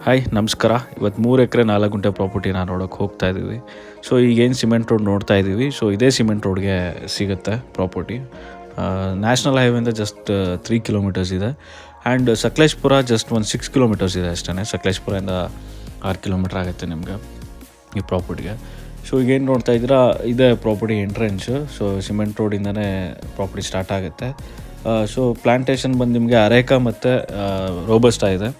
Hi ನಮಸ್ಕಾರ. ಇವತ್ತು 3 ಎಕರೆ 4 ಗುಂಟೆ ಪ್ರಾಪರ್ಟಿನ ನೋಡೋಕೆ ಹೋಗ್ತಾ ಇದ್ದೀವಿ. ಸೊ ಈಗೇನು ಸಿಮೆಂಟ್ ರೋಡ್ ನೋಡ್ತಾ ಇದ್ದೀವಿ, ಸೊ ಇದೇ ಸಿಮೆಂಟ್ ರೋಡ್ಗೆ ಸಿಗುತ್ತೆ ಪ್ರಾಪರ್ಟಿ. ನ್ಯಾಷನಲ್ ಹೈವೇಯಿಂದ ಜಸ್ಟ್ 3 ಕಿಲೋಮೀಟರ್ಸ್ ಇದೆ. ಆ್ಯಂಡ್ ಸಕಲೇಶ್ಪುರ ಜಸ್ಟ್ ಒಂದು 6 ಕಿಲೋಮೀಟರ್ಸ್ ಇದೆ ಅಷ್ಟೇ. ಸಕಲೇಶ್ಪುರದಿಂದ 6 ಕಿಲೋಮೀಟ್ರ್ ಆಗುತ್ತೆ ನಿಮಗೆ ಈ ಪ್ರಾಪರ್ಟಿಗೆ. ಸೊ ಈಗೇನು ನೋಡ್ತಾ ಇದ್ದೀರಾ, ಇದೇ ಪ್ರಾಪರ್ಟಿ ಎಂಟ್ರೆನ್ಸು. ಸೊ ಸಿಮೆಂಟ್ ರೋಡಿಂದನೇ ಪ್ರಾಪರ್ಟಿ ಸ್ಟಾರ್ಟ್ ಆಗುತ್ತೆ. ಸೊ ಪ್ಲಾಂಟೇಶನ್ ಬಂದು ನಿಮಗೆ ಅರೇಕಾ ಮತ್ತು ರೋಬಸ್ಟಾ ಇದೆ.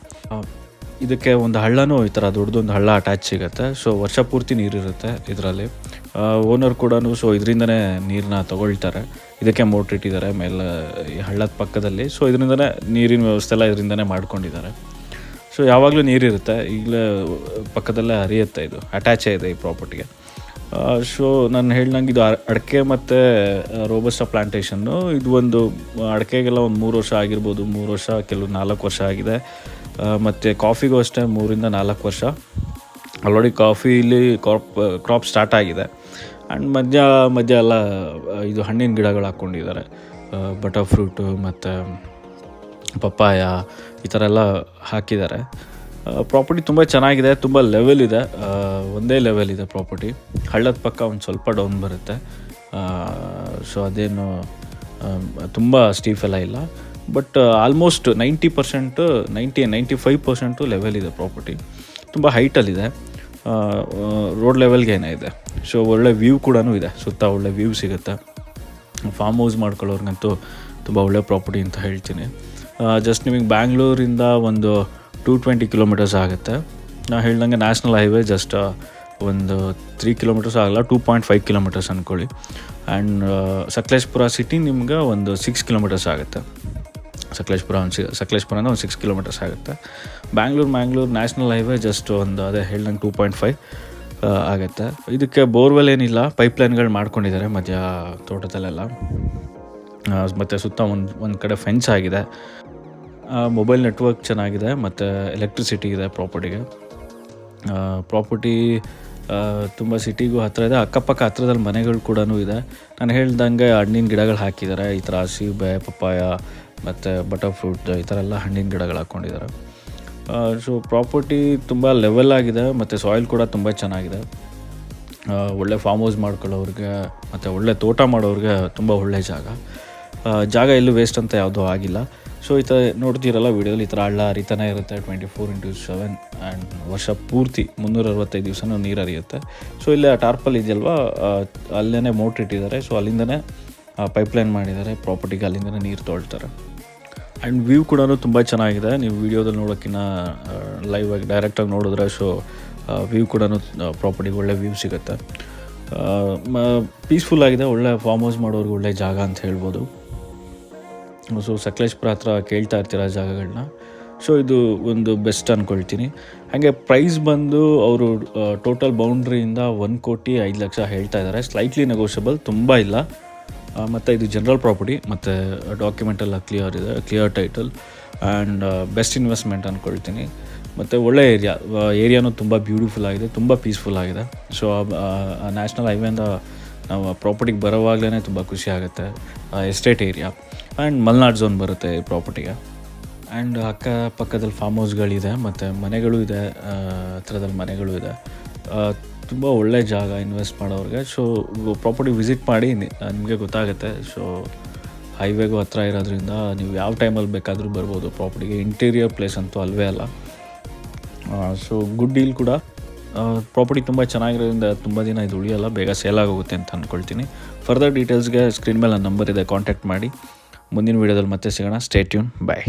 ಇದಕ್ಕೆ ಒಂದು ಹಳ್ಳನೂ ಈ ಥರ ದೊಡ್ಡದೊಂದು ಹಳ್ಳ ಅಟ್ಯಾಚ್ ಸಿಗುತ್ತೆ. ಸೊ ವರ್ಷ ಪೂರ್ತಿ ನೀರಿರುತ್ತೆ ಇದರಲ್ಲಿ. ಓನರ್ ಕೂಡ ಸೊ ಇದರಿಂದನೇ ನೀರನ್ನ ತೊಗೊಳ್ತಾರೆ. ಇದಕ್ಕೆ ಮೋಟ್ರ್ ಇಟ್ಟಿದ್ದಾರೆ ಮೇಲೆ ಈ ಹಳ್ಳದ ಪಕ್ಕದಲ್ಲಿ. ಸೊ ಇದರಿಂದನೇ ನೀರಿನ ವ್ಯವಸ್ಥೆ ಎಲ್ಲ ಇದರಿಂದನೇ ಮಾಡ್ಕೊಂಡಿದ್ದಾರೆ. ಸೊ ಯಾವಾಗಲೂ ನೀರಿರುತ್ತೆ, ಈಗಲೇ ಪಕ್ಕದಲ್ಲೇ ಹರಿಯುತ್ತೆ. ಇದು ಅಟ್ಯಾಚೇ ಇದೆ ಈ ಪ್ರಾಪರ್ಟಿಗೆ. ಸೊ ನಾನು ಹೇಳ್ದಂಗೆ ಇದು ಅಡಿಕೆ ಮತ್ತು ರೋಬಸ್ಟಾ ಪ್ಲಾಂಟೇಶನ್ನು. ಇದು ಒಂದು ಅಡಿಕೆಗೆಲ್ಲ ಒಂದು 3 ವರ್ಷ ಆಗಿರ್ಬೋದು, 3 ವರ್ಷ, ಕೆಲವು 4 ವರ್ಷ ಆಗಿದೆ. ಮತ್ತು ಕಾಫಿಗೂ ಅಷ್ಟೇ 3 ಇಂದ 4 ವರ್ಷ. ಆಲ್ರೆಡಿ ಕಾಫಿಲಿ ಕ್ರಾಪ್ ಸ್ಟಾರ್ಟ್ ಆಗಿದೆ. ಆ್ಯಂಡ್ ಮಧ್ಯ ಎಲ್ಲ ಇದು ಹಣ್ಣಿನ ಗಿಡಗಳು ಹಾಕ್ಕೊಂಡಿದ್ದಾರೆ. ಬಟರ್ ಫ್ರೂಟು ಮತ್ತು ಪಪ್ಪಾಯ ಈ ಥರ ಎಲ್ಲ ಹಾಕಿದ್ದಾರೆ. ಪ್ರಾಪರ್ಟಿ ತುಂಬ ಚೆನ್ನಾಗಿದೆ, ತುಂಬ ಲೆವೆಲ್ ಇದೆ. ಒಂದೇ ಲೆವೆಲ್ ಇದೆ ಪ್ರಾಪರ್ಟಿ. ಹಳ್ಳದ ಪಕ್ಕ ಒಂದು ಸ್ವಲ್ಪ ಡೌನ್ ಬರುತ್ತೆ. ಸೊ ಅದೇನು ತುಂಬ ಸ್ಟೀಫ್ ಎಲ್ಲ ಇಲ್ಲ. ಬಟ್ ಆಲ್ಮೋಸ್ಟ್ 95% ಲೆವೆಲ್ ಇದೆ ಪ್ರಾಪರ್ಟಿ. ತುಂಬ ಹೈಟಲ್ಲಿದೆ, ರೋಡ್ ಲೆವೆಲ್ಗೇನೇ ಇದೆ. ಸೊ ಒಳ್ಳೆ ವ್ಯೂ ಕೂಡ ಇದೆ, ಸುತ್ತ ಒಳ್ಳೆ ವ್ಯೂ ಸಿಗುತ್ತೆ. ಫಾರ್ಮ್ ಹೌಸ್ ಮಾಡ್ಕೊಳ್ಳೋರ್ಗಂತೂ ತುಂಬ ಒಳ್ಳೆ ಪ್ರಾಪರ್ಟಿ ಅಂತ ಹೇಳ್ತೀನಿ. ಜಸ್ಟ್ ನಿಮಗೆ ಬ್ಯಾಂಗ್ಳೂರಿಂದ ಒಂದು 220 ಕಿಲೋಮೀಟರ್ಸ್ ಆಗುತ್ತೆ. ನಾನು ಹೇಳ್ದಂಗೆ ನ್ಯಾಷನಲ್ ಹೈವೇ ಜಸ್ಟ್ ಒಂದು 3 ಕಿಲೋಮೀಟರ್ಸ್ ಆಗಲ್ಲ, 2.5 ಕಿಲೋಮೀಟರ್ಸ್ ಅಂದ್ಕೊಳ್ಳಿ. ಆ್ಯಂಡ್ ಸಕಲೇಶ್ಪುರ ಸಿಟಿ ನಿಮ್ಗೆ ಒಂದು 6 ಕಿಲೋಮೀಟರ್ಸ್ ಆಗುತ್ತೆ. ಸಕಲೇಶ್ಪುರನ ಒಂದು 6 ಕಿಲೋಮೀಟರ್ಸ್ ಆಗುತ್ತೆ. ಮ್ಯಾಂಗ್ಳೂರು ನ್ಯಾಷನಲ್ ಹೈವೇ ಜಸ್ಟ್ ಒಂದು ಅದೇ ಹೇಳ್ದಂಗೆ 2.5 ಆಗುತ್ತೆ. ಇದಕ್ಕೆ ಬೋರ್ವೆಲ್ ಏನಿಲ್ಲ, ಪೈಪ್ಲೈನ್ಗಳು ಮಾಡ್ಕೊಂಡಿದ್ದಾರೆ ಮಧ್ಯ ತೋಟದಲ್ಲೆಲ್ಲ. ಮತ್ತು ಸುತ್ತ ಒಂದು ಕಡೆ ಫೆನ್ಸ್ ಆಗಿದೆ. ಮೊಬೈಲ್ ನೆಟ್ವರ್ಕ್ ಚೆನ್ನಾಗಿದೆ ಮತ್ತು ಎಲೆಕ್ಟ್ರಿಸಿಟಿ ಇದೆ ಪ್ರಾಪರ್ಟಿಗೆ. ಪ್ರಾಪರ್ಟಿ ತುಂಬ ಸಿಟಿಗೂ ಹತ್ತಿರ ಇದೆ. ಅಕ್ಕಪಕ್ಕ ಹತ್ರದಲ್ಲಿ ಮನೆಗಳು ಕೂಡ ಇದೆ. ನಾನು ಹೇಳ್ದಂಗೆ ಹಣ್ಣಿನ ಗಿಡಗಳು ಹಾಕಿದ್ದಾರೆ. ಈ ಥರ ಸೀಬೆ, ಪಪ್ಪಾಯ ಮತ್ತು ಬಟರ್ ಫ್ರೂಟ್ ಈ ಥರ ಎಲ್ಲ ಹಣ್ಣಿನ ಗಿಡಗಳು ಹಾಕ್ಕೊಂಡಿದ್ದಾರೆ. ಸೊ ಪ್ರಾಪರ್ಟಿ ತುಂಬ ಲೆವೆಲ್ ಆಗಿದೆ ಮತ್ತು ಸಾಯಿಲ್ ಕೂಡ ತುಂಬ ಚೆನ್ನಾಗಿದೆ. ಒಳ್ಳೆ ಫಾರ್ಮ್ ಹೌಸ್ ಮಾಡ್ಕೊಳ್ಳೋರಿಗೆ ಮತ್ತು ಒಳ್ಳೆ ತೋಟ ಮಾಡೋರಿಗೆ ತುಂಬ ಒಳ್ಳೆ ಜಾಗ ಎಲ್ಲೂ ವೇಸ್ಟ್ ಅಂತ ಯಾವುದೂ ಆಗಿಲ್ಲ. ಸೊ ಈ ಥರ ನೋಡ್ತೀರಲ್ಲ ವೀಡಿಯೋದಲ್ಲಿ, ಈ ಥರ ಹಳ್ಳ ಹರಿತಾನೆ ಇರುತ್ತೆ 24/7. ಆ್ಯಂಡ್ ವರ್ಷ ಪೂರ್ತಿ 365 ದಿವಸನೂ ನೀರು ಹರಿಯುತ್ತೆ. ಸೊ ಇಲ್ಲೇ ಟಾರ್ಪಲ್ ಇದೆಯಲ್ವ, ಅಲ್ಲೇ ಮೋಟ್ರ್ ಇಟ್ಟಿದ್ದಾರೆ. ಸೊ ಅಲ್ಲಿಂದನೇ ಪೈಪ್ಲೈನ್ ಮಾಡಿದ್ದಾರೆ ಪ್ರಾಪರ್ಟಿಗೆ, ಅಲ್ಲಿಂದನೇ ನೀರು ತೊಳ್ತಾರೆ. ಆ್ಯಂಡ್ ವ್ಯೂ ಕೂಡ ತುಂಬ ಚೆನ್ನಾಗಿದೆ. ನೀವು ವೀಡಿಯೋದಲ್ಲಿ ನೋಡೋಕ್ಕಿಂತ ಲೈವ್ ಆಗಿ ಡೈರೆಕ್ಟಾಗಿ ನೋಡಿದ್ರೆ ಸೊ ವ್ಯೂ ಕೂಡ ಪ್ರಾಪರ್ಟಿಗೆ ಒಳ್ಳೆ ವ್ಯೂ ಸಿಗುತ್ತೆ. ಪೀಸ್ಫುಲ್ ಆಗಿದೆ. ಒಳ್ಳೆ ಫಾರ್ಮ್ ಹೌಸ್ ಮಾಡೋರಿಗೆ ಒಳ್ಳೆ ಜಾಗ ಅಂತ ಹೇಳ್ಬೋದು. ಸೊ ಸಕಲೇಶ್ಪುರ ಹತ್ರ ಕೇಳ್ತಾ ಇರ್ತೀರ ಜಾಗಗಳನ್ನ. ಸೊ ಇದು ಒಂದು ಬೆಸ್ಟ್ ಅಂದ್ಕೊಳ್ತೀನಿ. ಹಾಗೆ ಪ್ರೈಸ್ ಬಂದು ಅವರು ಟೋಟಲ್ ಬೌಂಡ್ರಿಯಿಂದ 1,05,00,000 ಹೇಳ್ತಾ ಇದ್ದಾರೆ. ಸ್ಲೈಟ್ಲಿ ನೆಗೋಷಿಯಬಲ್, ತುಂಬ ಇಲ್ಲ. ಮತ್ತು ಇದು ಜನರಲ್ ಪ್ರಾಪರ್ಟಿ ಮತ್ತು ಡಾಕ್ಯುಮೆಂಟೆಲ್ಲ clear title. And best investment ಅಂದ್ಕೊಳ್ತೀನಿ. ಮತ್ತು ಒಳ್ಳೆ ಏರಿಯಾನೂ ತುಂಬ ಬ್ಯೂಟಿಫುಲ್ ಆಗಿದೆ, ತುಂಬ ಪೀಸ್ಫುಲ್ ಆಗಿದೆ. ಸೊ ನ್ಯಾಷನಲ್ ಹೈವೇಯಿಂದ ನಾವು ಪ್ರಾಪರ್ಟಿಗೆ ಬರೋವಾಗಲೇ ತುಂಬ ಖುಷಿ ಆಗುತ್ತೆ. Estate area and Malnad zone ಬರುತ್ತೆ ಈ ಪ್ರಾಪರ್ಟಿಗೆ. ಆ್ಯಂಡ್ ಅಕ್ಕಪಕ್ಕದಲ್ಲಿ ಫಾರ್ಮ್ ಹೌಸ್ಗಳಿದೆ ಮತ್ತು ಮನೆಗಳು ಇದೆ, ಹತ್ರದಲ್ಲಿ ಮನೆಗಳು ಇದೆ. ತುಂಬ ಒಳ್ಳೆ ಜಾಗ ಇನ್ವೆಸ್ಟ್ ಮಾಡೋರಿಗೆ. ಸೊ ಪ್ರಾಪರ್ಟಿ ವಿಸಿಟ್ ಮಾಡಿ, ನಿಮಗೆ ಗೊತ್ತಾಗುತ್ತೆ. ಸೊ ಹೈವೇಗೂ ಹತ್ರ ಇರೋದ್ರಿಂದ ನೀವು ಯಾವ ಟೈಮಲ್ಲಿ ಬೇಕಾದರೂ ಬರ್ಬೋದು ಪ್ರಾಪರ್ಟಿಗೆ. ಇಂಟೀರಿಯರ್ ಪ್ಲೇಸ್ ಅಂತೂ ಅಲ್ವೇ ಅಲ್ಲ. ಸೊ ಗುಡ್ ಡೀಲ್ ಕೂಡ. ಪ್ರಾಪರ್ಟಿ ತುಂಬ ಚೆನ್ನಾಗಿರೋದ್ರಿಂದ ತುಂಬ ದಿನ ಇದು ಉಳಿಯೋಲ್ಲ, ಬೇಗ ಸೇಲ್ ಆಗೋಗುತ್ತೆ ಅಂತ ಅಂದ್ಕೊಳ್ತೀನಿ. ಫರ್ದರ್ ಡೀಟೇಲ್ಸ್ಗೆ ಸ್ಕ್ರೀನ್ ಮೇಲೆ ನನ್ನ ನಂಬರ್ ಇದೆ, ಕಾಂಟ್ಯಾಕ್ಟ್ ಮಾಡಿ. ಮುಂದಿನ ವೀಡಿಯೋದಲ್ಲಿ ಮತ್ತೆ ಸಿಗೋಣ. ಸ್ಟೇ ಟ್ಯೂನ್, ಬಾಯ್.